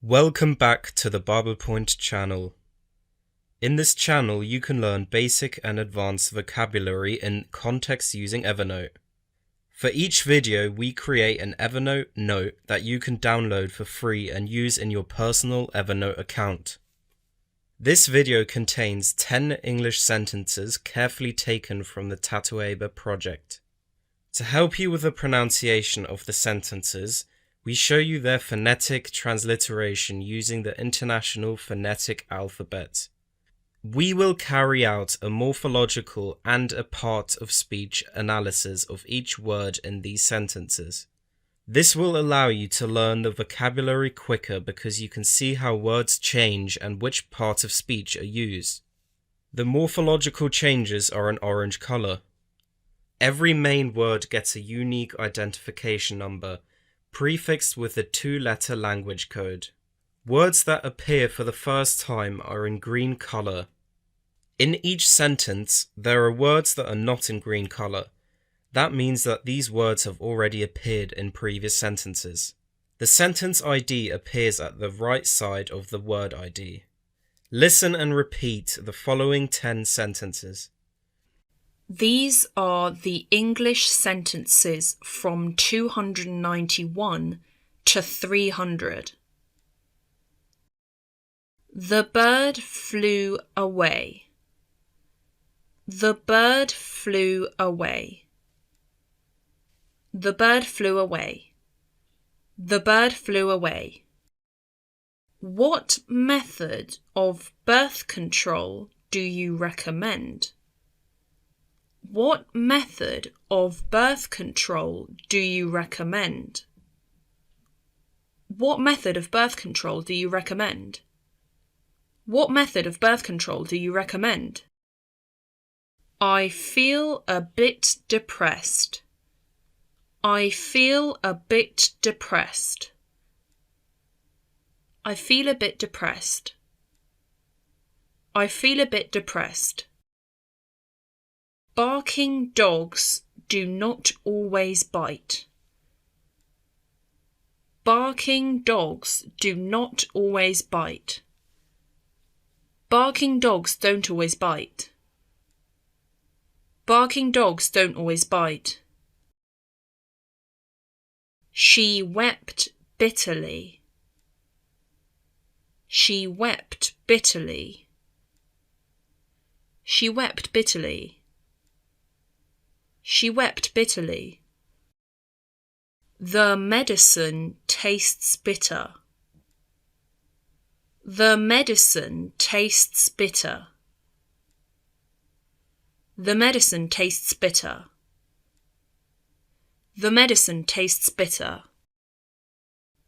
Welcome back to the BarberPoint channel. In this channel you can learn basic and advanced vocabulary in context using Evernote. For each video we create an Evernote note that you can download for free and use in your personal Evernote account. This video contains 10 English sentences carefully taken from the Tatoeba project. To help you with the pronunciation of the sentences, we show you their phonetic transliteration using the International Phonetic Alphabet. We will carry out a morphological and a part-of-speech analysis of each word in these sentences. This will allow you to learn the vocabulary quicker because you can see how words change and which part of speech are used. The morphological changes are in orange color. Every main word gets a unique identification number, prefixed with a 2-letter language code. Words that appear for the first time are in green color. In each sentence, there are words that are not in green color. That means that these words have already appeared in previous sentences. The sentence ID appears at the right side of the word ID. Listen and repeat the following 10 sentences. These are the English sentences from 291 to 300. The bird flew away. The bird flew away. The bird flew away. The bird flew away. What method of birth control do you recommend? What method of birth control do you recommend? What method of birth control do you recommend? What method of birth control do you recommend? I feel a bit depressed. I feel a bit depressed. I feel a bit depressed. I feel a bit depressed. Barking dogs do not always bite. Barking dogs do not always bite. Barking dogs don't always bite. Barking dogs don't always bite. She wept bitterly. She wept bitterly. She wept bitterly. She wept bitterly. The medicine tastes bitter. The medicine tastes bitter. The medicine tastes bitter. The medicine tastes bitter.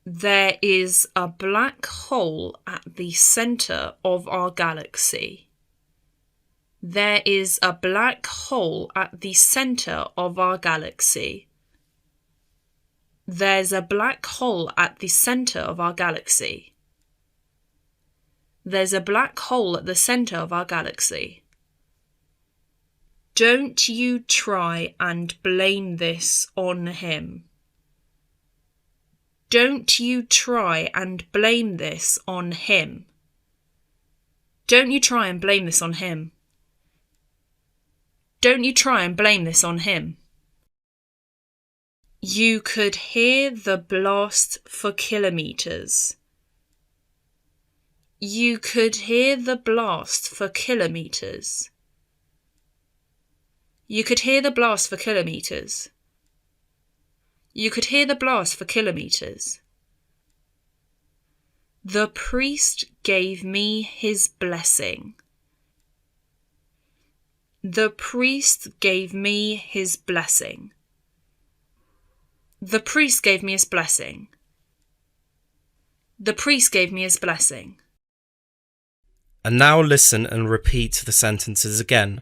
There is a black hole at the centre of our galaxy. There is a black hole at the centre of our galaxy. There's a black hole at the centre of our galaxy. There's a black hole at the centre of our galaxy. Don't you try and blame this on him. Don't you try and blame this on him. Don't you try and blame this on him. Don't you try and blame this on him. You could hear the blast for kilometres. You could hear the blast for kilometres. You could hear the blast for kilometres. You could hear the blast for kilometres. The priest gave me his blessing. The priest gave me his blessing. The priest gave me his blessing. The priest gave me his blessing. And now listen and repeat the sentences again,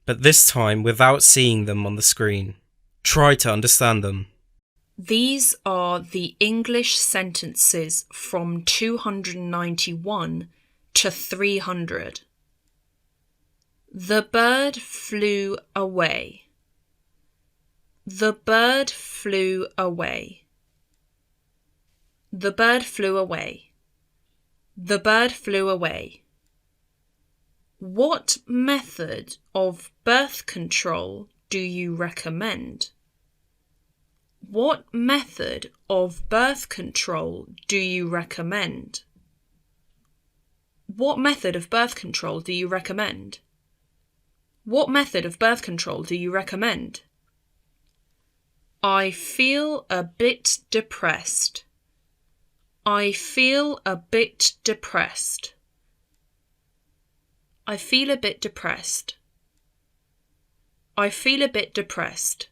but this time without seeing them on the screen. Try to understand them. These are the English sentences from 291 to 300. The bird flew away. The bird flew away. The bird flew away. The bird flew away. What method of birth control do you recommend? What method of birth control do you recommend? What method of birth control do you recommend? What method of birth control do you recommend? I feel a bit depressed. I feel a bit depressed. I feel a bit depressed. I feel a bit depressed.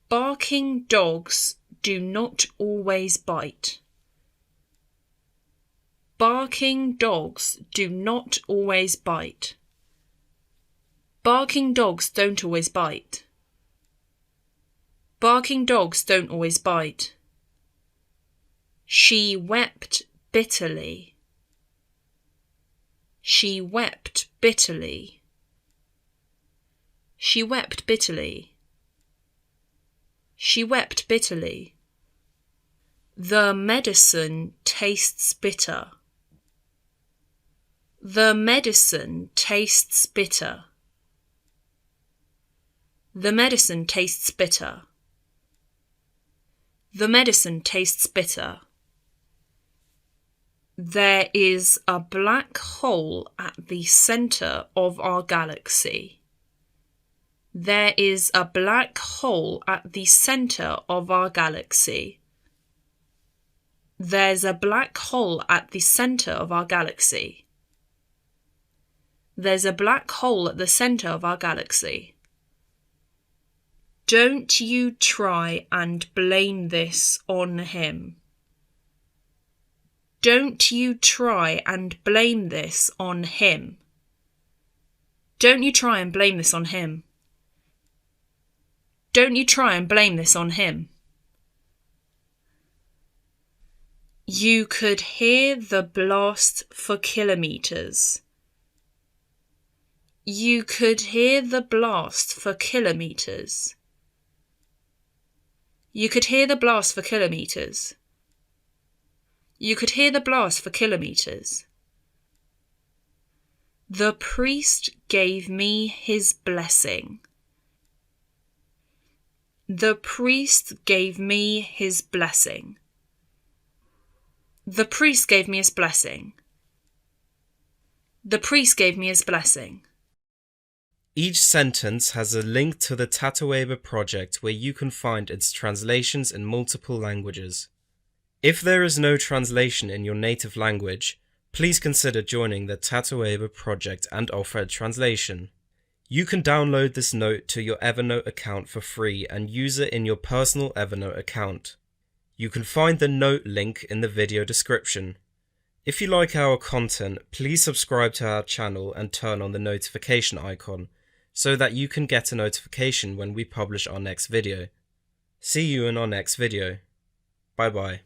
Barking dogs do not always bite. Barking dogs do not always bite. Barking dogs don't always bite. Barking dogs don't always bite. She wept bitterly. She wept bitterly. She wept bitterly. She wept bitterly. The medicine tastes bitter. The medicine tastes bitter. The medicine tastes bitter. The medicine tastes bitter. There is a black hole at the centre of our galaxy. There is a black hole at the centre of our galaxy. There's a black hole at the centre of our galaxy. There's a black hole at the centre of our galaxy. Don't you try and blame this on him. Don't you try and blame this on him. Don't you try and blame this on him. Don't you try and blame this on him. You could hear the blast for kilometres. You could hear the blast for kilometres. You could hear the blast for kilometres. You could hear the blast for kilometres. The priest gave me his blessing. The priest gave me his blessing. The priest gave me his blessing. The priest gave me his blessing. Each sentence has a link to the Tatoeba project where you can find its translations in multiple languages. If there is no translation in your native language, please consider joining the Tatoeba project and offer a translation. You can download this note to your Evernote account for free and use it in your personal Evernote account. You can find the note link in the video description. If you like our content, please subscribe to our channel and turn on the notification icon so that you can get a notification when we publish our next video. See you in our next video. Bye bye.